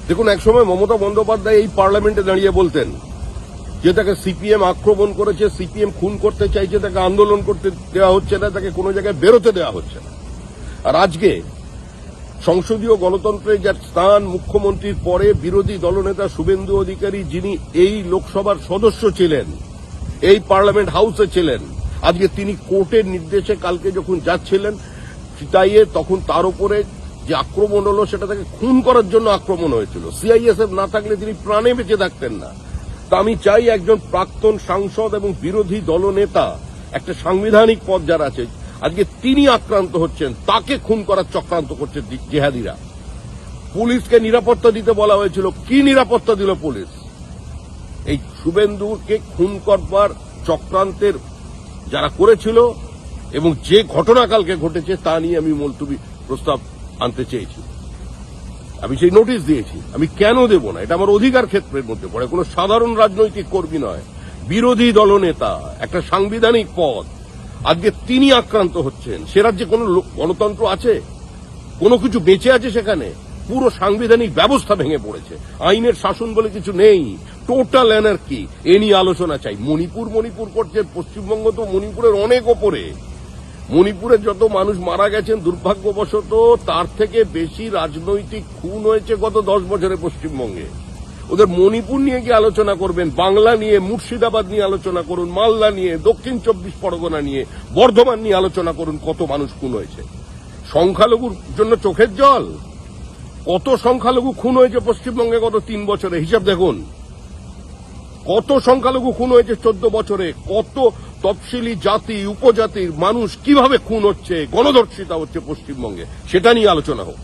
দেখুন, একসময় মমতা বন্দ্যোপাধ্যায় এই পার্লামেন্টে দাঁড়িয়ে বলতেন যে তাকে সিপিএম আক্রমণ করেছে, সিপিএম খুন করতে চাইছে, তাকে আন্দোলন করতে দেওয়া হচ্ছে না, তাকে কোনো জায়গায় বেরোতে দেওয়া হচ্ছে না। আর আজকে সংসদীয় গণতন্ত্রের যার স্থান, মুখ্যমন্ত্রীর পরে বিরোধী দলনেতা শুভেন্দু অধিকারী, যিনি এই লোকসভার সদস্য ছিলেন, এই পার্লামেন্ট হাউসে ছিলেন, আজকে তিনি কোর্টের নির্দেশে কালকে যখন যাচ্ছিলেন চিতাইয়ে, তখন তার উপরে যে আক্রমণ হলো সেটা তাকে খুন করার জন্য আক্রমণ হয়েছিল। সিআইএসএফ না থাকলে তিনি প্রাণে বেঁচে থাকতেন না। তা আমি চাই একজন প্রাক্তন সাংসদ এবং বিরোধী দলনেতা, একটা সাংবিধানিক পদ যার আছে, আজকে তিনি আক্রান্ত হচ্ছেন, তাকে খুন করার চক্রান্ত করছে জেহাদিরা। পুলিশকে নিরাপত্তা দিতে বলা হয়েছিল, কি নিরাপত্তা দিল পুলিশ? এই শুভেন্দুকে খুন করবার চক্রান্তের যারা করেছিল এবং যে ঘটনা কালকে ঘটেছে তা নিয়ে আমি মুলতবি প্রস্তাব আনতে চেয়েছি। আমি সেই নোটিশ দিয়েছি। আমি কেন দেব না? এটা আমার অধিকার ক্ষেত্রের মধ্যে পড়ে। কোনো সাধারণ রাজনৈতিক কর্মী নয়, বিরোধী দলনেতা, একটা সাংবিধানিক পদ। আজকে তিনি আক্রান্ত হচ্ছেন। সে রাজ্যে কোনো গণতন্ত্র আছে? কোনো কিছু বেঁচে আছে সেখানে? পুরো সাংবিধানিক ব্যবস্থা ভেঙে পড়েছে। আইনের শাসন বলে কিছু নেই। Total anarchy. এ নিয়ে আলোচনা চাই। মণিপুর করছে, পশ্চিমবঙ্গ তো মণিপুরের অনেক ওপরে। মণিপুরে যত মানুষ মারা গেছেন দুর্ভাগ্যবশত, তার থেকে বেশি রাজনৈতিক খুন হয়েছে গত 10 বছরে পশ্চিমবঙ্গে। ওদের মণিপুর নিয়ে কি আলোচনা করবেন? বাংলা নিয়ে, মুর্শিদাবাদ নিয়ে আলোচনা করুন, মালদা নিয়ে, দক্ষিণ 24 পরগনা নিয়ে, বর্ধমান নিয়ে আলোচনা করুন, কত মানুষ খুন হয়েছে। সংখ্যালঘুর জন্য চোখের জল? কত সংখ্যালঘু খুন হয়েছে পশ্চিমবঙ্গে গত 3 বছরে? হিসাব দেখুন। কত সংখ্যালঘু খুন হয়েছে 14 বছরে? কত তফসিলি জাতি, উপজাতির মানুষ কিভাবে খুন হচ্ছে, গণধর্ষিতা হচ্ছে পশ্চিমবঙ্গে, সেটা নিয়ে আলোচনা হোক।